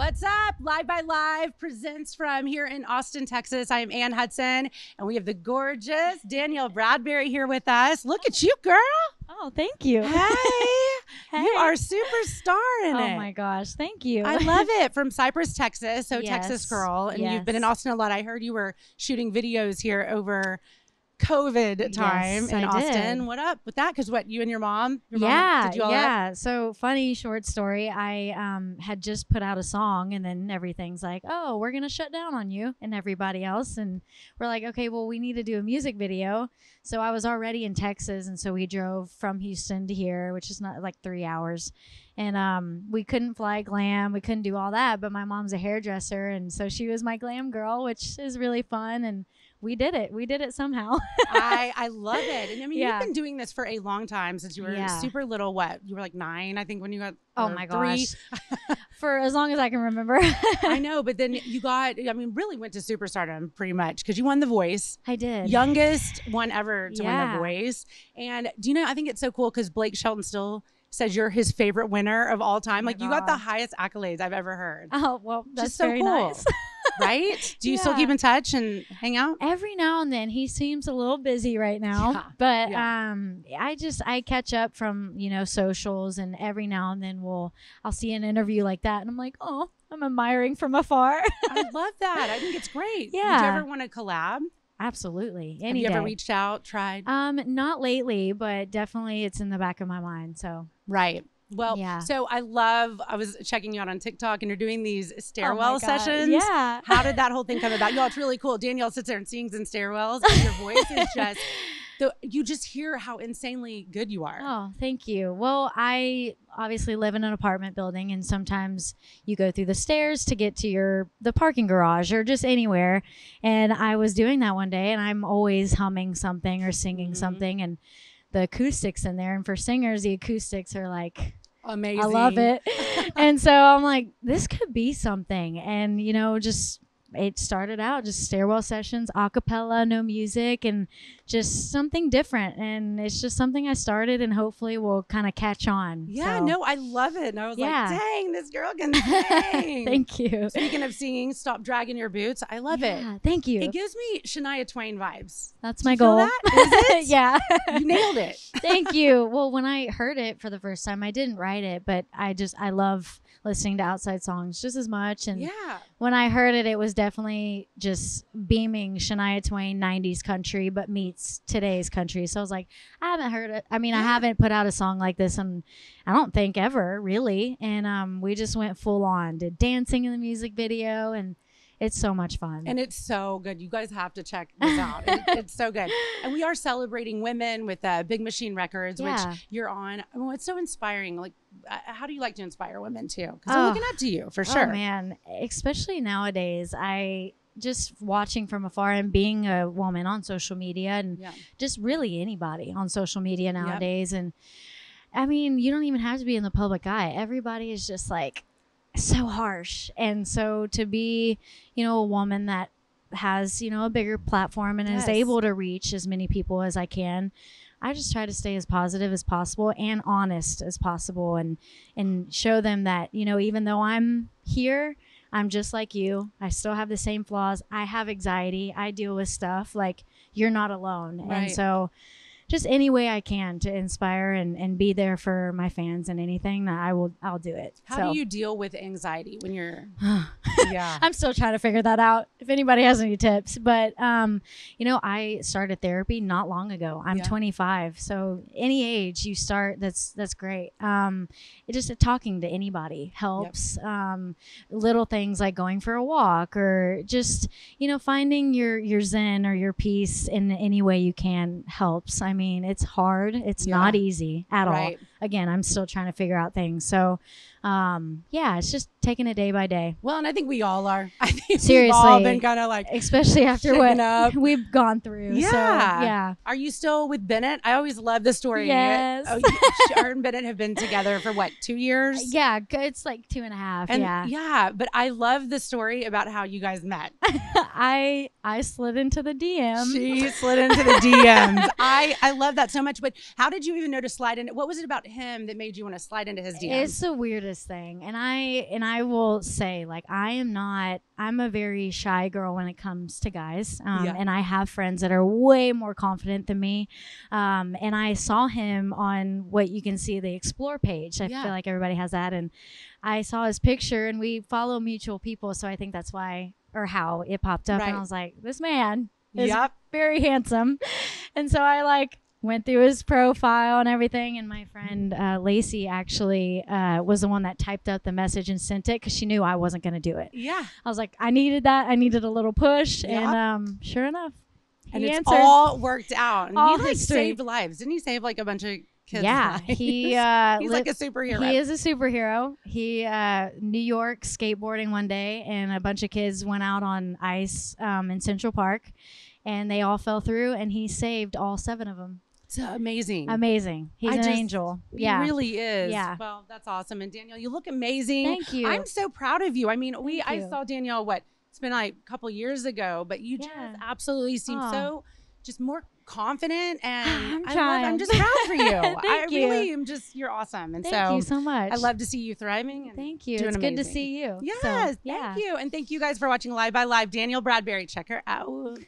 What's up? Live by Live presents from here in Austin, Texas. I am Ann Hudson, and we have the gorgeous Danielle Bradbery here with us. Look at you, girl. Oh, thank you. Hey. Hey. You are a superstar in it. Oh my gosh, thank you. I love it. From Cypress, Texas. So Yes. Texas girl. And Yes. you've been in Austin a lot. I heard you were shooting videos here over COVID time Yes, in I Austin. did. What up with that? Because what, you and your mom? Your Yeah, mom did you all that? yeah. So funny short story. I had just put out a song, and then everything's like, "Oh, we're gonna shut down on you and everybody else." And we're like, "Okay, well, we need to do a music video." So I was already in Texas, and so we drove from Houston to here, which is not like 3 hours. And we couldn't fly glam, we couldn't do all that. But my mom's a hairdresser, and so she was my glam girl, which is really fun. And we did it. We did it somehow. I love it. And I mean, Yeah. you've been doing this for a long time since you were Yeah. super little. What? You were like 9, I think, when you got Oh my 3. gosh. For as long as I can remember. I know, but then you got, I mean, really went to superstardom pretty much because you won The Voice. I did. Youngest one ever to win Yeah. The Voice. And do you know, I think it's so cool because Blake Shelton still says you're his favorite winner of all time. my Like, you got the God. highest accolades I've ever heard. Oh, well, that's Just so very cool. nice. Right? Do you still Yeah. keep in touch and hang out? Every now and then he seems a little busy right now, Yeah, but yeah. I catch up from, socials, and every now and then I'll see an interview like that and I'm like, "Oh, I'm admiring from afar." I love that. I think it's great. Would you Yeah. ever want to collab? Absolutely. Have Any you day. ever reached out, tried? Not lately, but definitely it's in the back of my mind. So Right. Well, Yeah. so I was checking you out on TikTok, and you're doing these stairwell Oh my God. sessions. Yeah. How did that whole thing come about? Y'all, it's really cool. Danielle sits there and sings in stairwells, and your voice is just, you just hear how insanely good you are. Oh, thank you. Well, I obviously live in an apartment building, and sometimes you go through the stairs to get to the parking garage or just anywhere. And I was doing that one day, and I'm always humming something or singing something, and the acoustics in there. And for singers, the acoustics are like, Amazing. I love it. And so I'm like, this could be something. And, it started out just stairwell sessions, a cappella, no music, and just something different. And it's just something I started, and hopefully will kind of catch on. Yeah, So, no, I love it. And I was Yeah. like, dang, this girl can sing. Thank you. Speaking of singing, stop dragging your boots. I love it. Yeah, thank you. It gives me Shania Twain vibes. That's Do my you feel goal. that? Is it? Yeah. You nailed it. Thank you. Well, when I heard it for the first time, I didn't write it, but I love listening to outside songs just as much. And Yeah. when I heard it, it was definitely just beaming Shania Twain 90s country, but meets today's country. So I was like, I haven't heard it. I mean, I haven't put out a song like this, and I don't think ever really. And we just went full on, did dancing in the music video, and it's so much fun. And it's so good. You guys have to check this out. It's so good. And we are celebrating women with Big Machine Records, Yeah. which you're on. Oh, it's so inspiring. Like, how do you like to inspire women too? Because they're Oh. looking up to you for sure. Oh man, especially nowadays. I just watching from afar and being a woman on social media, and Yeah. just really anybody on social media nowadays. And I mean, you don't even have to be in the public eye. Everybody is just like so harsh. And so to be, a woman that has, a bigger platform and Yes. is able to reach as many people as I can, I just try to stay as positive as possible and honest as possible, and show them that, even though I'm here, I'm just like you. I still have the same flaws. I have anxiety. I deal with stuff. Like, you're not alone. Right. And so just any way I can to inspire and be there for my fans, and anything that I'll do it. How do you deal with anxiety when you're, yeah. I'm still trying to figure that out. If anybody has any tips, but I started therapy not long ago. I'm 25, so any age you start, that's great. It just talking to anybody helps. Little things like going for a walk, or just finding your zen or your peace in any way you can helps. I mean, it's hard. It's not easy at all. Again, I'm still trying to figure out things. So, it's just taking it day by day. Well, and I think we all are. I think Seriously, we've all been kind of like, especially after shaken what up. we've gone through. Yeah. So, yeah. Are you still with Bennett? I always love the story. Yes. Her and Bennett have been together for what, 2 years? Yeah, it's like 2.5. And yeah. but I love the story about how you guys met. I slid into the DM. She slid into the DMs. I love that so much. But how did you even know to slide in? What was it about him that made you want to slide into his DMs? It's the weirdest thing. And I will say, like, I'm a very shy girl when it comes to guys. And I have friends that are way more confident than me. And I saw him on what you can see, the Explore page. I feel like everybody has that. And I saw his picture, and we follow mutual people. So I think that's why, or how it popped up. And I was like, this man is very handsome. And so I went through his profile and everything, and my friend Lacey actually was the one that typed up the message and sent it because she knew I wasn't going to do it. I was like, I needed that. I needed a little push, and sure enough, he answered. All worked out. And all he saved lives. Didn't he save a bunch of kids' lives? He's like a superhero. He is a superhero. He New York skateboarding one day, and a bunch of kids went out on ice in Central Park, and they all fell through, and he saved all 7 of them. It's amazing. Amazing. He's an angel. He really is. Yeah. Well, that's awesome. And Danielle, you look amazing. Thank you. I'm so proud of you. I mean, I saw Danielle, it's been a couple years ago, but you just absolutely seem so just more confident, and I'm just proud for you. I really am you're awesome. And thank you so much. I love to see you thriving. And thank you. It's good to see you. Yes. Thank you. And thank you guys for watching Live by Live. Danielle Bradbery, check her out.